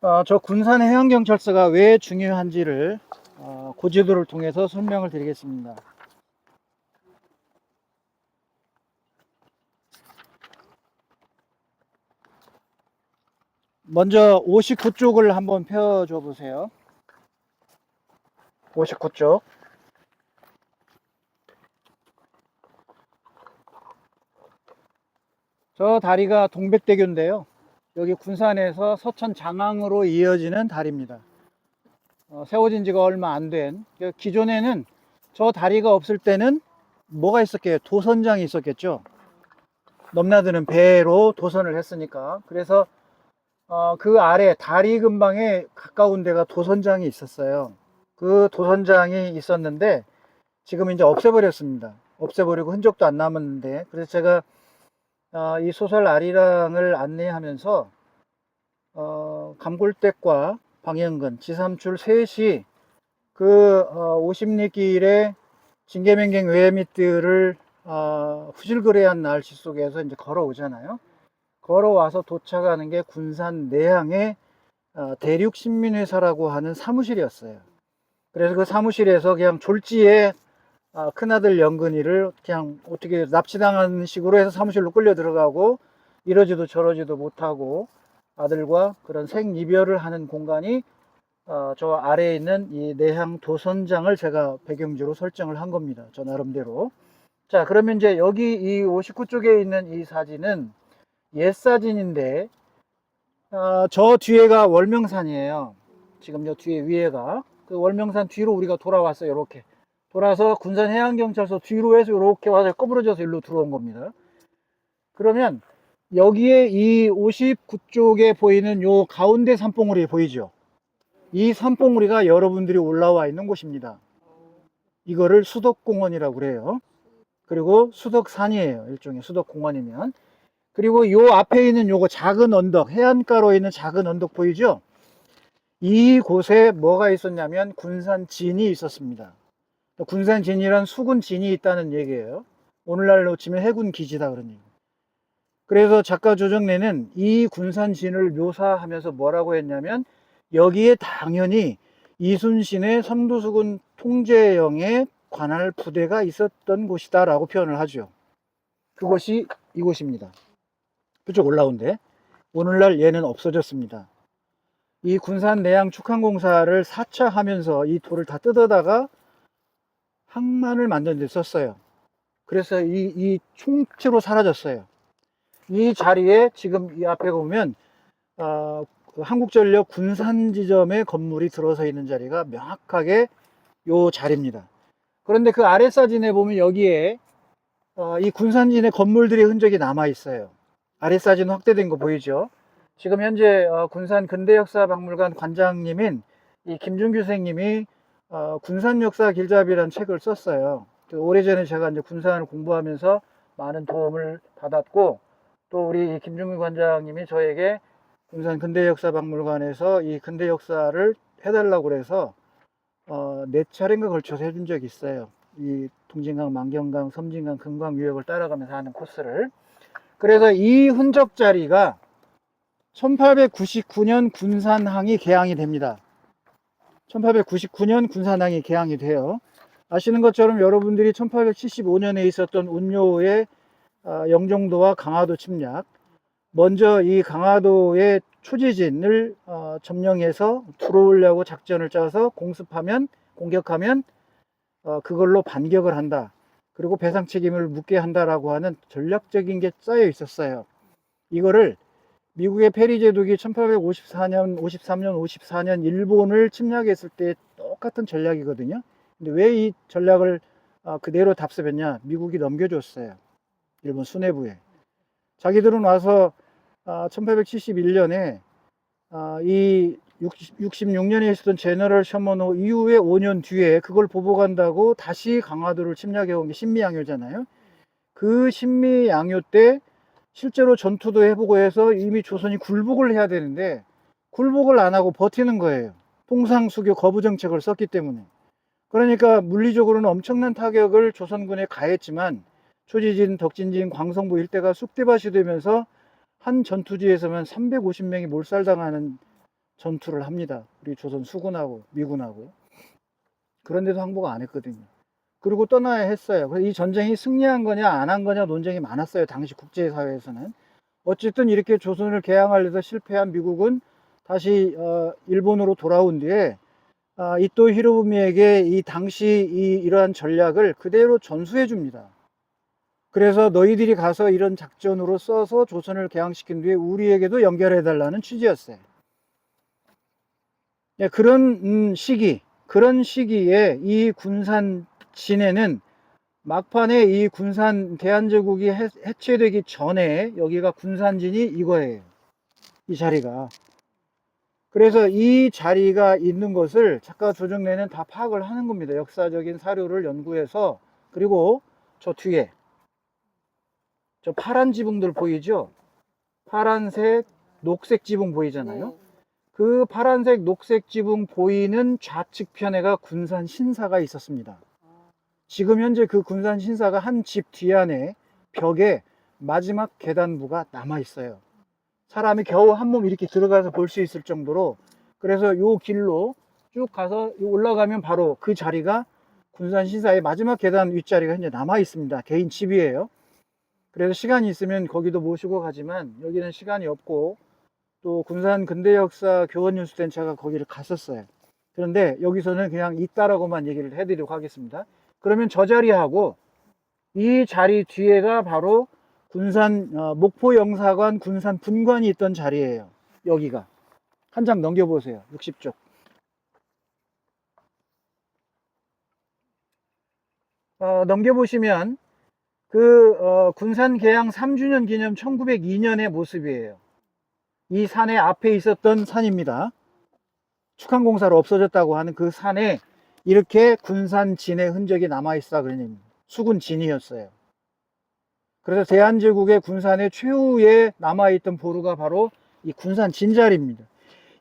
저 군산해양경찰서가 왜 중요한지를 고지도를 통해서 설명을 드리겠습니다. 먼저 59쪽을 한번 펴줘 보세요. 59쪽. 저 다리가 동백대교인데요. 여기 군산에서 서천 장항으로 이어지는 다리입니다. 세워진 지가 얼마 안 된, 기존에는 저 다리가 없을 때는 뭐가 있었게요? 도선장이 있었겠죠. 넘나드는 배로 도선을 했으니까. 그래서 그 아래 다리 근방에 가까운 데가 도선장이 있었어요. 그 도선장이 있었는데 지금 이제 없애버렸습니다. 없애버리고 흔적도 안 남았는데, 그래서 제가 이 소설 아리랑을 안내하면서 감골댁과 방영근, 지삼출 셋이 그 50리길의 진계맹경 외해밑들을 후질그레한 날씨 속에서 이제 걸어오잖아요. 걸어와서 도착하는 게 군산 내항의 대륙신민회사라고 하는 사무실이었어요. 그래서 그 사무실에서 그냥 졸지에 큰아들 영근이를 그냥 어떻게 납치당하는 식으로 해서 사무실로 끌려 들어가고 이러지도 저러지도 못하고 아들과 그런 생이별을 하는 공간이 저 아래에 있는 이 내항 도선장을 제가 배경지로 설정을 한 겁니다. 저 나름대로. 자, 그러면 이제 여기 이 59쪽에 있는 이 사진은 옛 사진인데 저 뒤에가 월명산이에요. 지금 저 뒤에 위에가 그 월명산 뒤로 우리가 돌아왔어요. 이렇게 돌아서 군산해양경찰서 뒤로 해서 이렇게 와서 꺼부러져서 일로 들어온 겁니다. 그러면 여기에 이 59쪽에 보이는 요 가운데 산봉우리 보이죠? 이 산봉우리가 여러분들이 올라와 있는 곳입니다. 이거를 수덕공원이라고 그래요. 그리고 수덕산이에요. 일종의 수덕공원이면. 그리고 요 앞에 있는 요거 작은 언덕, 해안가로 있는 작은 언덕 보이죠? 이곳에 뭐가 있었냐면 군산진이 있었습니다. 군산진이란 수군진이 있다는 얘기예요. 오늘날로 치면 해군 기지다 그런 얘기. 그래서 작가 조정래는 이 군산진을 묘사하면서 뭐라고 했냐면 여기에 당연히 이순신의 삼도수군 통제영의 관할 부대가 있었던 곳이다 라고 표현을 하죠. 그것이 이곳입니다. 그쪽 올라온데 오늘날 얘는 없어졌습니다. 이 군산 내양 축항공사를 4차 하면서 이 돌을 다 뜯어다가 항만을 만드는 데 썼어요. 그래서 이 총체로 사라졌어요. 이 자리에 지금 이 앞에 보면 그 한국전력 군산지점의 건물이 들어서 있는 자리가 명확하게 요 자리입니다. 그런데 그 아래 사진에 보면 여기에 이 군산진의 건물들의 흔적이 남아 있어요. 아래 사진 확대된 거 보이죠? 지금 현재 군산 근대역사박물관 관장님인 이 김준규 선생님이 군산역사 길잡이라는 책을 썼어요. 오래전에 제가 이제 군산을 공부하면서 많은 도움을 받았고 또 우리 김준규 관장님이 저에게 군산 근대역사박물관에서 이 근대역사를 해달라고 그래서 4차례인가 걸쳐서 해준 적이 있어요. 이 동진강, 만경강, 섬진강, 금강 유역을 따라가면서 하는 코스를. 그래서 이 흔적 자리가 1899년 군산항이 개항이 됩니다. 1899년 군산항이 개항이 돼요. 아시는 것처럼 여러분들이 1875년에 있었던 운요의 영종도와 강화도 침략, 먼저 이 강화도의 초지진을 점령해서 들어오려고 작전을 짜서 공격하면 그걸로 반격을 한다. 그리고 배상 책임을 묻게 한다라고 하는 전략적인 게 짜여 있었어요. 이거를 미국의 페리 제독이 1854년, 53년, 54년 일본을 침략했을 때 똑같은 전략이거든요. 근데 왜 이 전략을 그대로 답습했냐? 미국이 넘겨줬어요. 일본 수뇌부에. 자기들은 와서 1871년에 이 66년에 있었던 제너럴 셔먼호 이후에 5년 뒤에 그걸 보복한다고 다시 강화도를 침략해 온 게 신미양요잖아요. 그 신미양요 때 실제로 전투도 해보고 해서 이미 조선이 굴복을 해야 되는데 굴복을 안 하고 버티는 거예요. 통상수교 거부 정책을 썼기 때문에. 그러니까 물리적으로는 엄청난 타격을 조선군에 가했지만 초지진, 덕진진, 광성부 일대가 쑥대밭이 되면서 한 전투지에서만 350명이 몰살당하는 전투를 합니다. 우리 조선 수군하고 미군하고. 그런데도 항복을 안 했거든요. 그리고 떠나야 했어요. 그래서 이 전쟁이 승리한 거냐 안 한 거냐 논쟁이 많았어요. 당시 국제사회에서는. 어쨌든 이렇게 조선을 개항하려다 실패한 미국은 다시 일본으로 돌아온 뒤에 이토 히로부미에게 이 당시 이러한 전략을 그대로 전수해 줍니다. 그래서 너희들이 가서 이런 작전으로 써서 조선을 개항시킨 뒤에 우리에게도 연결해 달라는 취지였어요. 네, 그런 시기에 이 군산 진해는 막판에 이 군산 대한제국이 해체되기 전에 여기가 군산진이 이거예요. 이 자리가. 그래서 이 자리가 있는 것을 작가 조정래는 다 파악을 하는 겁니다. 역사적인 사료를 연구해서. 그리고 저 뒤에 저 파란 지붕들 보이죠? 파란색, 녹색 지붕 보이잖아요. 그 파란색, 녹색 지붕 보이는 좌측 편에가 군산 신사가 있었습니다. 지금 현재 그 군산 신사가 한 집 뒤안에 벽에 마지막 계단부가 남아 있어요. 사람이 겨우 한 몸 이렇게 들어가서 볼 수 있을 정도로. 그래서 요 길로 쭉 가서 올라가면 바로 그 자리가 군산 신사의 마지막 계단 윗자리가 현재 남아 있습니다. 개인 집이에요. 그래서 시간이 있으면 거기도 모시고 가지만 여기는 시간이 없고, 또 군산 근대역사 교원연수센터가 거기를 갔었어요. 그런데 여기서는 그냥 있다라고만 얘기를 해드리도록 하겠습니다. 그러면 저 자리하고 이 자리 뒤에가 바로 군산 목포영사관 군산 분관이 있던 자리예요. 여기가. 한 장 넘겨보세요. 60쪽. 넘겨보시면 그 군산 개항 3주년 기념 1902년의 모습이에요. 이 산의 앞에 있었던 산입니다. 축항공사로 없어졌다고 하는 그 산에 이렇게 군산 진의 흔적이 남아있어. 그러니 수군 진이었어요. 그래서 대한제국의 군산의 최후에 남아있던 보루가 바로 이 군산 진 자리입니다.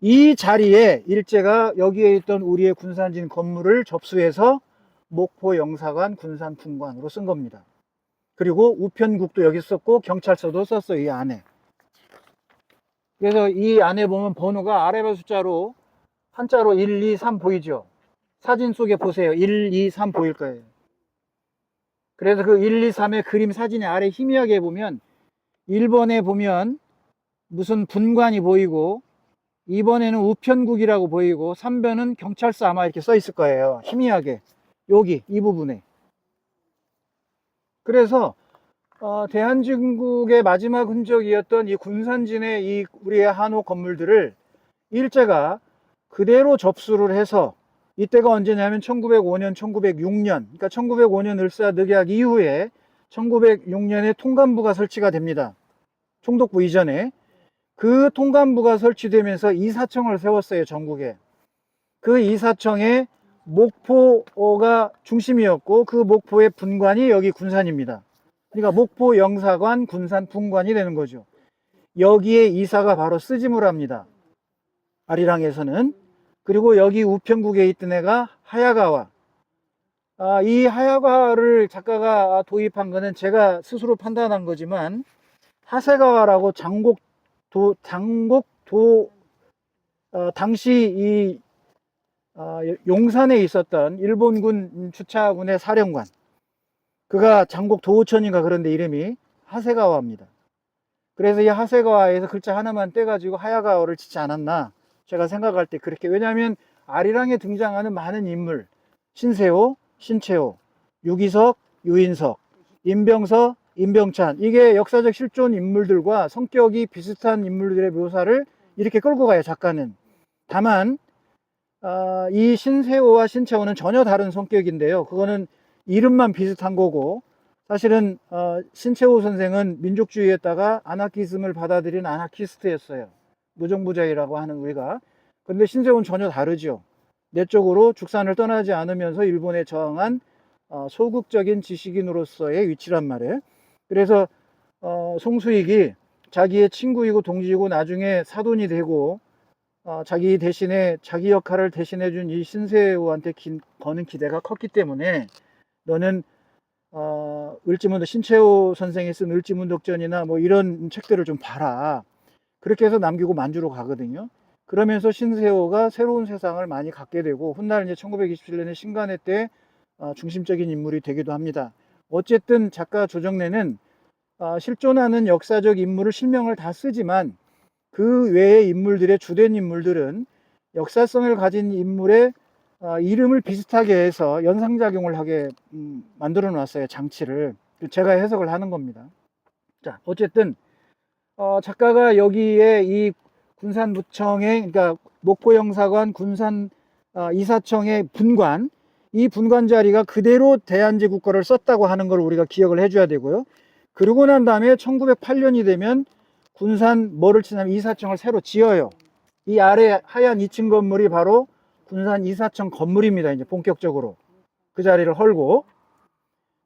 이 자리에 일제가 여기에 있던 우리의 군산진 건물을 접수해서 목포 영사관 군산 분관으로 쓴 겁니다. 그리고 우편국도 여기 썼고 경찰서도 썼어요. 이 안에. 그래서 이 안에 보면 번호가 아래발 숫자로 한자로 1, 2, 3 보이죠? 사진 속에 보세요. 1, 2, 3 보일 거예요. 그래서 그 1, 2, 3의 그림 사진이 아래 희미하게 보면 1번에 보면 무슨 분관이 보이고 2번에는 우편국이라고 보이고 3번은 경찰서 아마 이렇게 써 있을 거예요. 희미하게. 여기 이 부분에. 그래서 대한민국의 마지막 흔적이었던 이 군산진의 이 우리의 한옥 건물들을 일제가 그대로 접수를 해서, 이때가 언제냐면 1905년, 1906년, 그러니까 1905년 을사늑약 이후에 1906년에 통감부가 설치가 됩니다. 총독부 이전에. 그 통감부가 설치되면서 이사청을 세웠어요, 전국에. 그 이사청에 목포가 중심이었고 그 목포의 분관이 여기 군산입니다. 그러니까 목포 영사관 군산 분관이 되는 거죠. 여기에 이사가 바로 스지무라입니다. 아리랑에서는. 그리고 여기 우편국에 있던 애가 하야가와. 이 하야가와를 작가가 도입한 거는 제가 스스로 판단한 거지만, 하세가와라고 당시 이 용산에 있었던 일본군 주차군의 사령관, 그가 장곡 도우천인가 그런데 이름이 하세가와입니다. 그래서 이 하세가와에서 글자 하나만 떼가지고 하야가와를 짓지 않았나 제가 생각할 때 그렇게. 왜냐하면 아리랑에 등장하는 많은 인물, 신세호, 신채호, 유기석, 유인석, 임병서, 임병찬, 이게 역사적 실존 인물들과 성격이 비슷한 인물들의 묘사를 이렇게 끌고 가요, 작가는. 다만 이 신세호와 신채호는 전혀 다른 성격인데요. 그거는 이름만 비슷한 거고, 사실은 신채호 선생은 민족주의에다가 아나키즘을 받아들인 아나키스트였어요. 무정부자이라고 하는 우리가. 근데 신세호는 전혀 다르죠. 내적으로 죽산을 떠나지 않으면서 일본에 저항한 소극적인 지식인으로서의 위치란 말이에요. 그래서 송수익이 자기의 친구이고 동지이고 나중에 사돈이 되고 자기 대신에 자기 역할을 대신해 준 이 신세호한테 거는 기대가 컸기 때문에, 너는 을지문덕, 신채호 선생이 쓴 을지문덕전이나 뭐 이런 책들을 좀 봐라. 그렇게 해서 남기고 만주로 가거든요. 그러면서 신세호가 새로운 세상을 많이 갖게 되고 훗날 이제 1927년에 신간회 때 중심적인 인물이 되기도 합니다. 어쨌든 작가 조정래는 실존하는 역사적 인물을 실명을 다 쓰지만 그 외의 인물들의 주된 인물들은 역사성을 가진 인물의 이름을 비슷하게 해서 연상작용을 하게 만들어 놨어요. 장치를. 제가 해석을 하는 겁니다. 자, 어쨌든 작가가 여기에 이 군산부청의, 그러니까 목포영사관 군산 이사청의 분관, 이 분관 자리가 그대로 대한제국거를 썼다고 하는 걸 우리가 기억을 해줘야 되고요. 그러고 난 다음에 1908년이 되면 군산 뭐를 치냐면 이사청을 새로 지어요. 이 아래 하얀 2층 건물이 바로 군산 이사청 건물입니다. 이제 본격적으로 그 자리를 헐고,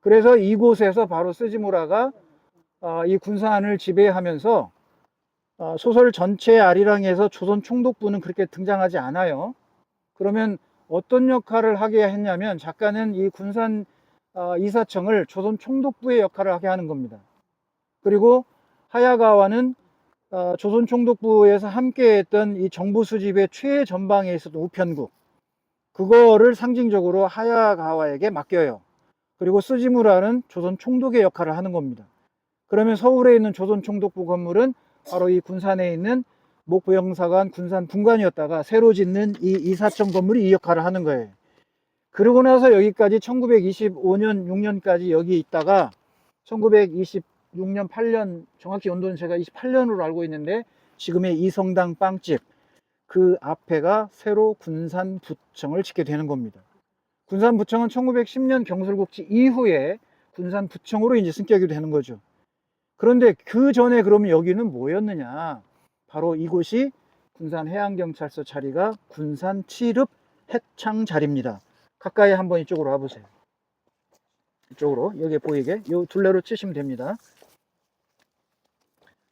그래서 이곳에서 바로 스즈무라가 이 군산을 지배하면서 소설 전체의 아리랑에서 조선 총독부는 그렇게 등장하지 않아요. 그러면 어떤 역할을 하게 했냐면 작가는 이 군산 이사청을 조선 총독부의 역할을 하게 하는 겁니다. 그리고 하야가와는 조선 총독부에서 함께 했던 이 정부 수집의 최전방에 있었던 우편국, 그거를 상징적으로 하야가와에게 맡겨요. 그리고 스즈무라는 조선 총독의 역할을 하는 겁니다. 그러면 서울에 있는 조선 총독부 건물은 바로 이 군산에 있는 목포영사관 군산 분관이었다가 새로 짓는 이 이사청 건물이 이 역할을 하는 거예요. 그러고 나서 여기까지 1925년 6년까지 여기 있다가 1926년 8년, 정확히 연도는 제가 28년으로 알고 있는데 지금의 이성당 빵집 그 앞에가 새로 군산부청을 짓게 되는 겁니다. 군산부청은 1910년 경술국지 이후에 군산부청으로 이제 승격이 되는 거죠. 그런데 그 전에 그러면 여기는 뭐였느냐? 바로 이곳이 군산해양경찰서 자리가 군산 7읍 해창 자리입니다. 가까이 한번 이쪽으로 와보세요. 이쪽으로, 여기 보이게 이 둘레로 치시면 됩니다.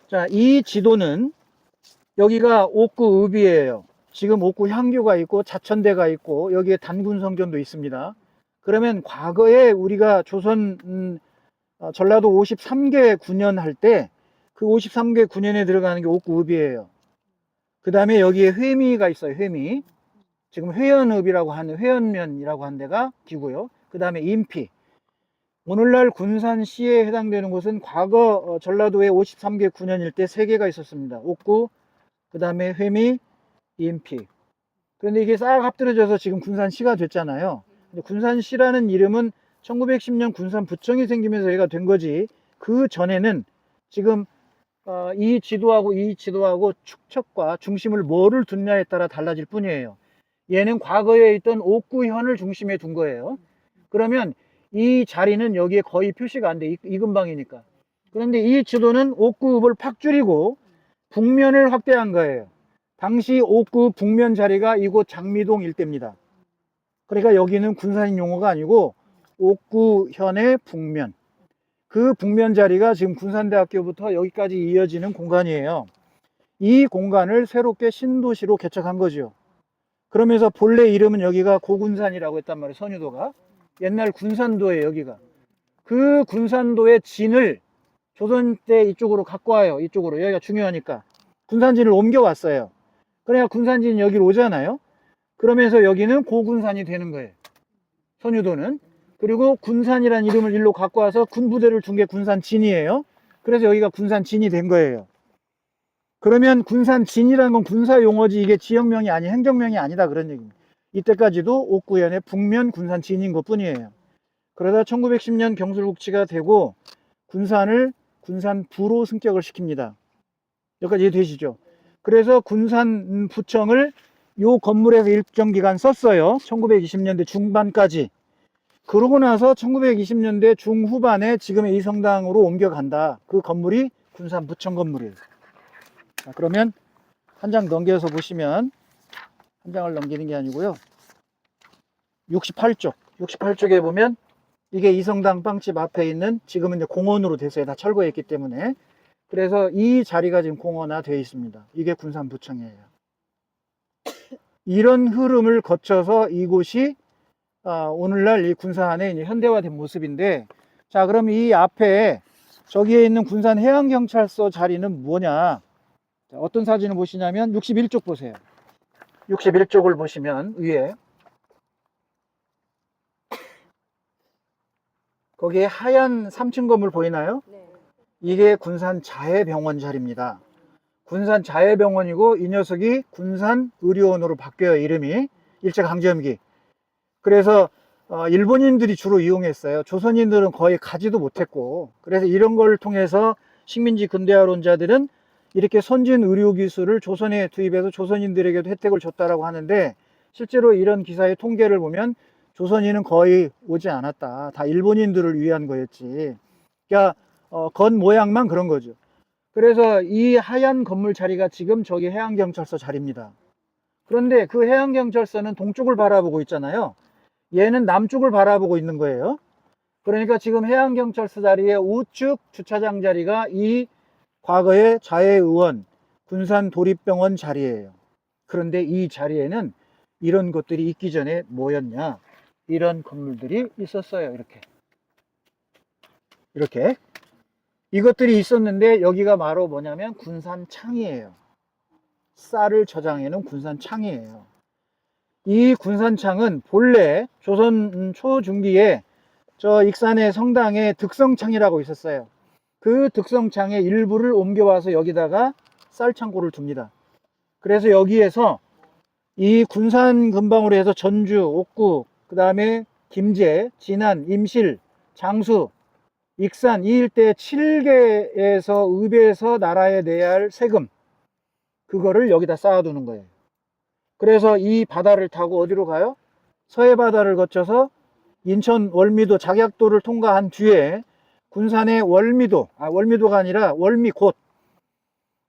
자, 이 지도는 여기가 옥구읍이에요. 지금 옥구 향교가 있고 자천대가 있고 여기에 단군성전도 있습니다. 그러면 과거에 우리가 조선 전라도 53개 군현 할 때 그 53개 군현에 들어가는 게 옥구읍이에요. 그 다음에 여기에 회미가 있어요. 회미. 지금 회연읍이라고 하는, 회연면이라고 하는 데가 기고요. 그 다음에 인피. 오늘날 군산시에 해당되는 곳은 과거 전라도의 53개 군현일 때 3개가 있었습니다. 옥구, 그 다음에 회미, 인피. 그런데 이게 싹 합들어져서 지금 군산시가 됐잖아요. 근데 군산시라는 이름은 1910년 군산부청이 생기면서 얘가 된 거지, 그 전에는 지금 이 지도하고 축척과 중심을 뭐를 둔냐에 따라 달라질 뿐이에요. 얘는 과거에 있던 옥구현을 중심에 둔 거예요. 그러면 이 자리는 여기에 거의 표시가 안 돼. 이 근방이니까. 그런데 이 지도는 옥구읍을 팍 줄이고 북면을 확대한 거예요. 당시 옥구읍 북면 자리가 이곳 장미동 일대입니다. 그러니까 여기는 군산인 용어가 아니고 옥구현의 북면, 그 북면 자리가 지금 군산대학교부터 여기까지 이어지는 공간이에요. 이 공간을 새롭게 신도시로 개척한 거죠. 그러면서 본래 이름은 여기가 고군산이라고 했단 말이에요. 선유도가 옛날 군산도예요. 여기가 그 군산도의 진을 조선 때 이쪽으로 갖고 와요. 이쪽으로, 여기가 중요하니까 군산진을 옮겨왔어요. 그러니까 군산진 여기로 오잖아요. 그러면서 여기는 고군산이 되는 거예요. 선유도는. 그리고 군산이라는 이름을 일로 갖고 와서 군부대를 둔 게 군산진이에요. 그래서 여기가 군산진이 된 거예요. 그러면 군산진이라는 건 군사 용어지 이게 지역명이 아니 행정명이 아니다 그런 얘기입니다. 이때까지도 옥구현의 북면 군산진인 것 뿐이에요. 그러다 1910년 경술국치가 되고 군산을 군산부로 승격을 시킵니다. 여기까지 이해되시죠? 그래서 군산부청을 요 건물에서 일정 기간 썼어요. 1920년대 중반까지. 그러고 나서 1920년대 중후반에 지금의 이성당으로 옮겨간다. 그 건물이 군산부청 건물이에요. 자, 그러면 한 장 넘겨서 보시면, 한 장을 넘기는 게 아니고요. 68쪽에 보면 이게 이성당 빵집 앞에 있는, 지금은 이제 공원으로 됐어요. 다 철거했기 때문에. 그래서 이 자리가 지금 공원화 되어 있습니다. 이게 군산부청이에요. 이런 흐름을 거쳐서 이곳이 오늘날 이 군산의 이제 현대화된 모습인데, 자, 그럼 이 앞에 저기에 있는 군산해양경찰서 자리는 뭐냐? 자, 어떤 사진을 보시냐면 61쪽 보세요. 61쪽을 보시면 위에 거기에 하얀 3층 건물 보이나요? 네. 이게 군산 자해병원 자리입니다. 군산 자해병원이고 이 녀석이 군산 의료원으로 바뀌어요. 이름이 일제강점기. 그래서 일본인들이 주로 이용했어요. 조선인들은 거의 가지도 못했고, 그래서 이런 걸 통해서 식민지 근대화론자들은 이렇게 선진 의료기술을 조선에 투입해서 조선인들에게도 혜택을 줬다라고 하는데, 실제로 이런 기사의 통계를 보면 조선인은 거의 오지 않았다. 다 일본인들을 위한 거였지. 그러니까 건 모양만 그런 거죠. 그래서 이 하얀 건물 자리가 지금 저기 해양경찰서 자리입니다. 그런데 그 해양경찰서는 동쪽을 바라보고 있잖아요. 얘는 남쪽을 바라보고 있는 거예요. 그러니까 지금 해양경찰서 자리의 우측 주차장 자리가 이 과거의 자해의원 군산도립병원 자리예요. 그런데 이 자리에는 이런 것들이 있기 전에 뭐였냐, 이런 건물들이 있었어요. 이렇게 이것들이 있었는데, 여기가 바로 뭐냐면 군산창이에요. 쌀을 저장해 놓은 군산창이에요. 이 군산창은 본래 조선 초중기에 저 익산의 성당에 득성창이라고 있었어요. 그 득성창의 일부를 옮겨와서 여기다가 쌀창고를 둡니다. 그래서 여기에서 이 군산 근방으로 해서 전주, 옥구, 그 다음에 김제, 진안, 임실, 장수, 익산 이 일대 7개에서 읍에서 나라에 내야 할 세금, 그거를 여기다 쌓아두는 거예요. 그래서 이 바다를 타고 어디로 가요? 서해 바다를 거쳐서 인천 월미도 작약도를 통과한 뒤에 군산의 월미도가 아니라 월미곶,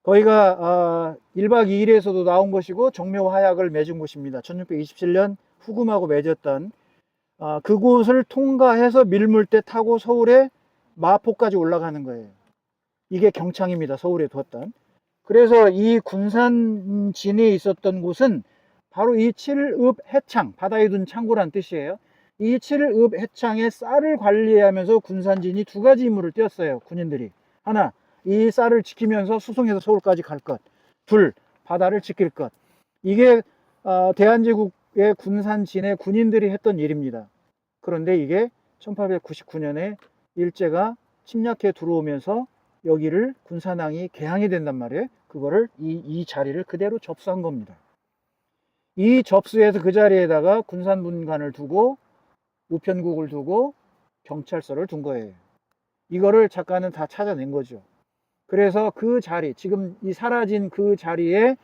거기가 1박 2일에서도 나온 곳이고 정묘화약을 맺은 곳입니다. 1627년 후금하고 맺었던 그곳을 통과해서 밀물대 타고 서울에 마포까지 올라가는 거예요. 이게 경창입니다. 서울에 두었던. 그래서 이 군산진에 있었던 곳은 바로 이 7읍 해창, 바다에 둔 창고란 뜻이에요. 이 7읍 해창에 쌀을 관리하면서 군산진이 두 가지 임무를 띄었어요. 군인들이. 하나, 이 쌀을 지키면서 수송해서 서울까지 갈 것. 둘, 바다를 지킬 것. 이게 대한제국의 군산진의 군인들이 했던 일입니다. 그런데 이게 1899년에 일제가 침략해 들어오면서 여기를 군산항이 개항이 된단 말이에요. 그거를 이 자리를 그대로 접수한 겁니다. 이 접수해서 그 자리에다가 군산분관을 두고 우편국을 두고 경찰서를 둔 거예요. 이거를 작가는 다 찾아낸 거죠. 그래서 그 자리, 지금 이 사라진 그 자리에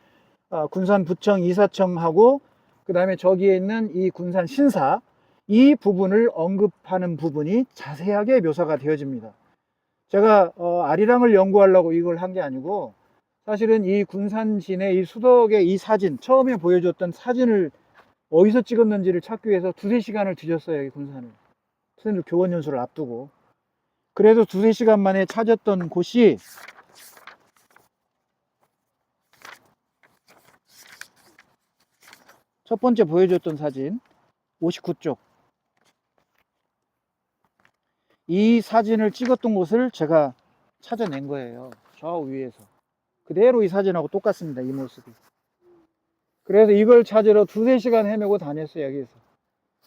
군산부청 이사청하고 그 다음에 저기에 있는 이 군산신사, 이 부분을 언급하는 부분이 자세하게 묘사가 되어집니다. 제가 아리랑을 연구하려고 이걸 한 게 아니고, 사실은 이 군산진의 이 수덕의 이 사진, 처음에 보여줬던 사진을 어디서 찍었는지를 찾기 위해서 두세 시간을 뒤졌어요. 여기 군산을. 선생님들 교원 연수를 앞두고. 그래서 두세 시간 만에 찾았던 곳이 첫 번째 보여줬던 사진 59쪽. 이 사진을 찍었던 곳을 제가 찾아낸 거예요. 저 위에서. 그대로 이 사진하고 똑같습니다. 이 모습이. 그래서 이걸 찾으러 두세 시간 헤매고 다녔어요. 여기에서.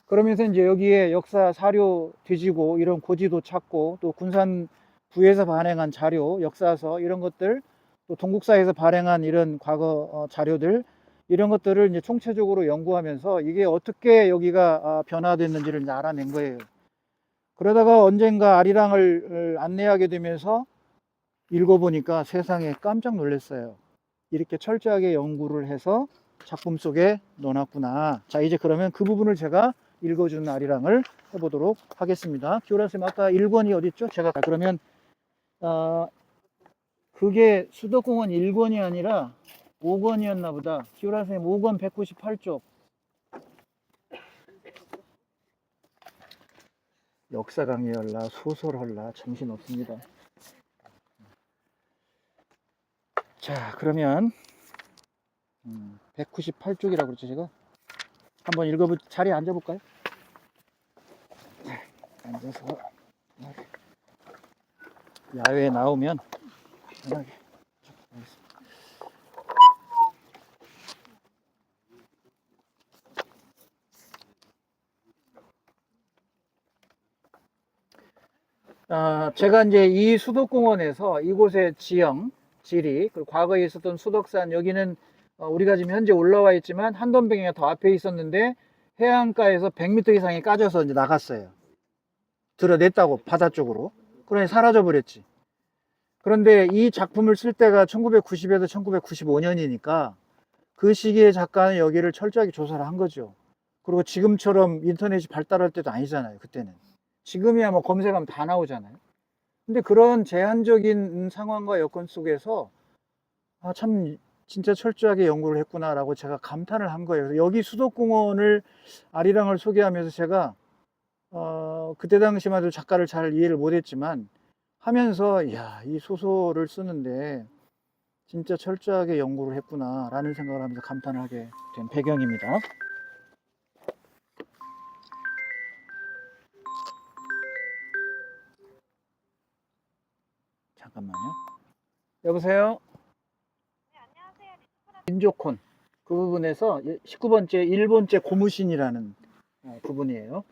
그러면서 이제 여기에 역사 사료 뒤지고 이런 고지도 찾고, 또 군산부에서 발행한 자료, 역사서 이런 것들, 또 동국사에서 발행한 이런 과거 자료들, 이런 것들을 이제 총체적으로 연구하면서 이게 어떻게 여기가 변화됐는지를 이제 알아낸 거예요. 그러다가 언젠가 아리랑을 안내하게 되면서 읽어보니까 세상에 깜짝 놀랐어요. 이렇게 철저하게 연구를 해서 작품 속에 넣어놨구나. 자, 이제 그러면 그 부분을 제가 읽어주는 아리랑을 해보도록 하겠습니다. 기호라 선생님, 아까 1권이 어디 있죠? 제가 그러면 그게 수덕공원 1권이 아니라 5권이었나 보다. 기호라 선생님 5권 198쪽. 역사 강의할라, 소설 할라, 정신없습니다. 자, 그러면 198쪽이라고 그랬죠, 제가? 한번 읽어볼, 자리에 앉아볼까요? 앉아서 야외에 나오면 편하게. 제가 이제 이 수덕공원에서 이곳의 지형, 지리, 그리고 과거에 있었던 수덕산, 여기는 우리가 지금 현재 올라와 있지만 한돈병이가 더 앞에 있었는데 해안가에서 100m 이상이 까져서 이제 나갔어요. 드러냈다고, 바다 쪽으로. 그러니 사라져 버렸지. 그런데 이 작품을 쓸 때가 1990에서 1995년이니까 그 시기에 작가는 여기를 철저하게 조사를 한 거죠. 그리고 지금처럼 인터넷이 발달할 때도 아니잖아요, 그때는. 지금이야 뭐 검색하면 다 나오잖아요. 근데 그런 제한적인 상황과 여건 속에서 참 진짜 철저하게 연구를 했구나라고 제가 감탄을 한 거예요. 여기 수덕공원을 아리랑을 소개하면서 제가 그때 당시만 해도 작가를 잘 이해를 못했지만 하면서 이 소설을 쓰는데 진짜 철저하게 연구를 했구나라는 생각을 하면서 감탄을 하게 된 배경입니다. 잠깐만요. 여보세요? 네, 안녕하세요. 민족혼 그 부분에서 19번째 일본제 고무신이라는 부분이에요.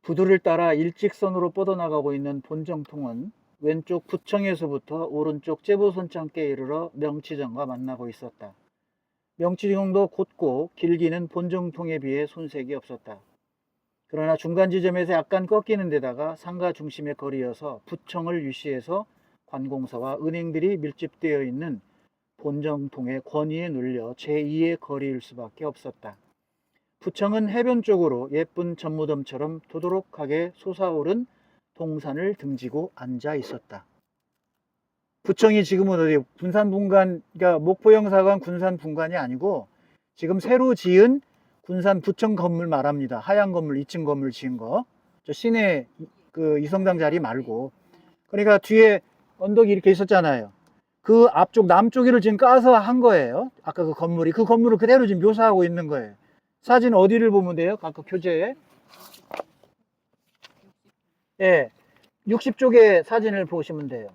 부두를 따라 일직선으로 뻗어나가고 있는 본정통은 왼쪽 부청에서부터 오른쪽 제부손창께 이르러 명치정과 만나고 있었다. 명치정도 곧고 길기는 본정통에 비해 손색이 없었다. 그러나 중간 지점에서 약간 꺾이는 데다가 상가 중심의 거리여서 부청을 유시해서 관공서와 은행들이 밀집되어 있는 본정통의 권위에 눌려 제2의 거리일 수밖에 없었다. 부청은 해변 쪽으로 예쁜 전무덤처럼 도도록하게 솟아오른 동산을 등지고 앉아 있었다. 부청이 지금은 어디 군산분관, 그러니까 목포영사관 군산분관이 아니고 지금 새로 지은 군산 부청 건물 말합니다. 하얀 건물, 2층 건물 지은 거. 저 시내 그 이성당 자리 말고. 그러니까 뒤에 언덕이 이렇게 있었잖아요. 그 앞쪽 남쪽이를 지금 까서 한 거예요. 아까 그 건물이. 그 건물을 그대로 지금 묘사하고 있는 거예요. 사진 어디를 보면 돼요? 각각 교재에. 예. 60쪽의 사진을 보시면 돼요.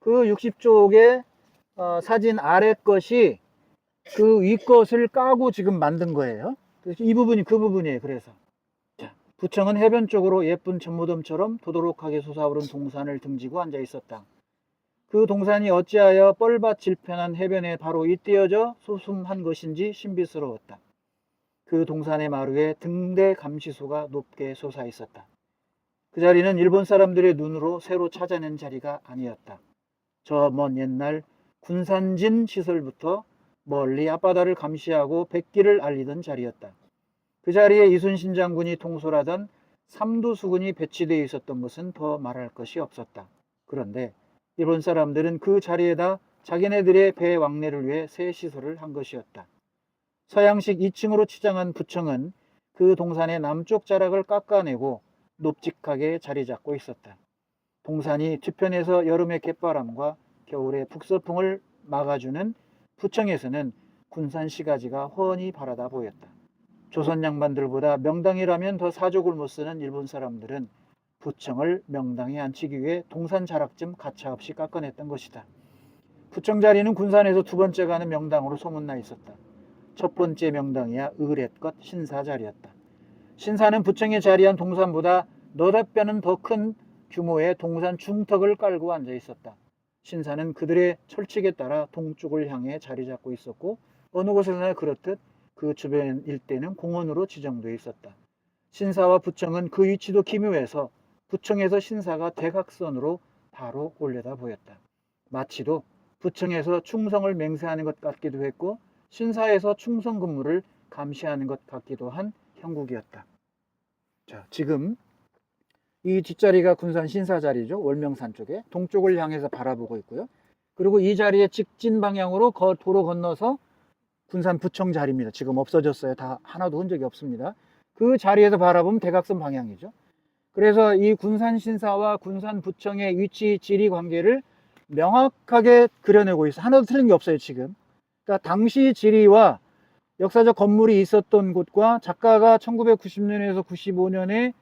그 60쪽의 사진 아래 것이 그 위 것을 까고 지금 만든 거예요. 그래서 이 부분이 그 부분이에요. 그래서 자, 부청은 해변 쪽으로 예쁜 전무덤처럼 도도록하게 솟아오른 동산을 등지고 앉아 있었다. 그 동산이 어찌하여 뻘밭 질편한 해변에 바로 잇대어져 소숨한 것인지 신비스러웠다. 그 동산의 마루에 등대 감시소가 높게 솟아 있었다. 그 자리는 일본 사람들의 눈으로 새로 찾아낸 자리가 아니었다. 저 먼 옛날 군산진 시설부터 멀리 앞바다를 감시하고 백기를 알리던 자리였다. 그 자리에 이순신 장군이 통솔하던 삼두수군이 배치되어 있었던 것은 더 말할 것이 없었다. 그런데 일본 사람들은 그 자리에다 자기네들의 배 왕래를 위해 새 시설을 한 것이었다. 서양식 2층으로 치장한 부청은 그 동산의 남쪽 자락을 깎아내고 높직하게 자리 잡고 있었다. 동산이 뒤편에서 여름의 갯바람과 겨울의 북서풍을 막아주는 부청에서는 군산 시가지가 훤히 바라다 보였다. 조선 양반들보다 명당이라면 더 사족을 못 쓰는 일본 사람들은 부청을 명당에 앉히기 위해 동산 자락쯤 가차없이 깎아냈던 것이다. 부청 자리는 군산에서 두 번째 가는 명당으로 소문나 있었다. 첫 번째 명당이야 의렛것 신사 자리였다. 신사는 부청에 자리한 동산보다 너댓 배는 더 큰 규모의 동산 중턱을 깔고 앉아 있었다. 신사는 그들의 철칙에 따라 동쪽을 향해 자리 잡고 있었고 어느 곳에서나 그렇듯 그 주변 일대는 공원으로 지정되어 있었다. 신사와 부청은 그 위치도 기묘해서 부청에서 신사가 대각선으로 바로 올려다 보였다. 마치도 부청에서 충성을 맹세하는 것 같기도 했고 신사에서 충성 근무를 감시하는 것 같기도 한 형국이었다. 자, 지금 이 뒷자리가 군산 신사 자리죠. 월명산 쪽에 동쪽을 향해서 바라보고 있고요. 그리고 이 자리에 직진 방향으로 도로 건너서 군산 부청 자리입니다. 지금 없어졌어요. 다 하나도 흔적이 없습니다. 그 자리에서 바라보면 대각선 방향이죠. 그래서 이 군산 신사와 군산 부청의 위치 지리 관계를 명확하게 그려내고 있어요. 하나도 틀린 게 없어요. 지금. 그러니까 당시 지리와 역사적 건물이 있었던 곳과 작가가 1990년에서 95년에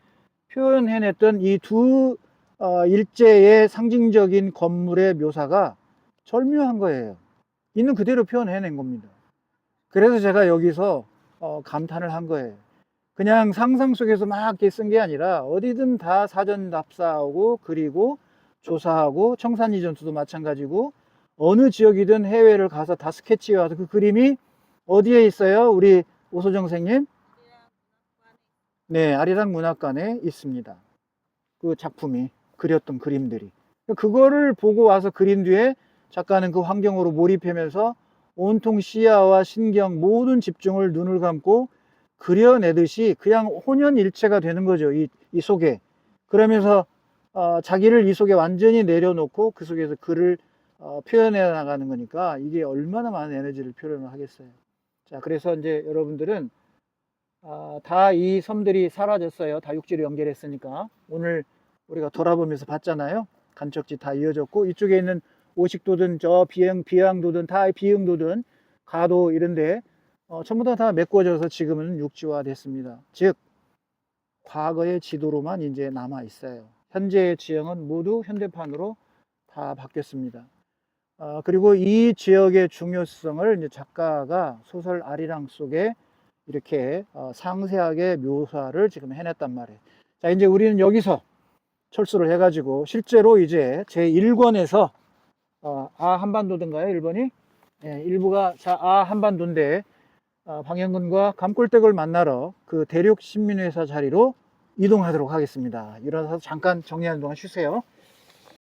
표현해냈던 이 두 일제의 상징적인 건물의 묘사가 절묘한 거예요. 있는 그대로 표현해낸 겁니다. 그래서 제가 여기서 감탄을 한 거예요. 그냥 상상 속에서 막 이렇게 쓴 게 아니라 어디든 다 사전 답사하고 그리고 조사하고 청산리 전투도 마찬가지고 어느 지역이든 해외를 가서 다 스케치해와서 그 그림이 어디에 있어요? 우리 오소정 선생님? 네, 아리랑 문학관에 있습니다. 그 작품이 그렸던 그림들이. 그거를 보고 와서 그린 뒤에 작가는 그 환경으로 몰입하면서 온통 시야와 신경 모든 집중을 눈을 감고 그려내듯이 그냥 혼연일체가 되는 거죠. 이 속에. 그러면서 자기를 이 속에 완전히 내려놓고 그 속에서 글을 표현해 나가는 거니까 이게 얼마나 많은 에너지를 표현을 하겠어요. 자, 그래서 이제 여러분들은 다 이 섬들이 사라졌어요. 다육지로 연결했으니까. 오늘 우리가 돌아보면서 봤잖아요. 간척지 다 이어졌고 이쪽에 있는 오식도든 저 비양도든 다 비응도든 가도 이런데 전부 다 메꿔져서 지금은 육지화 됐습니다. 즉 과거의 지도로만 이제 남아 있어요. 현재의 지형은 모두 현대판으로 다 바뀌었습니다. 그리고 이 지역의 중요성을 이제 작가가 소설 아리랑 속에 이렇게 상세하게 묘사를 지금 해냈단 말이에요. 자, 이제 우리는 여기서 철수를 해가지고 실제로 이제 제 1권에서 한반도든가요, 1번이? 네, 일부가 한반도인데 방영근과 감골댁을 만나러 그 대륙 신민회사 자리로 이동하도록 하겠습니다. 일어나서 잠깐 정리하는 동안 쉬세요.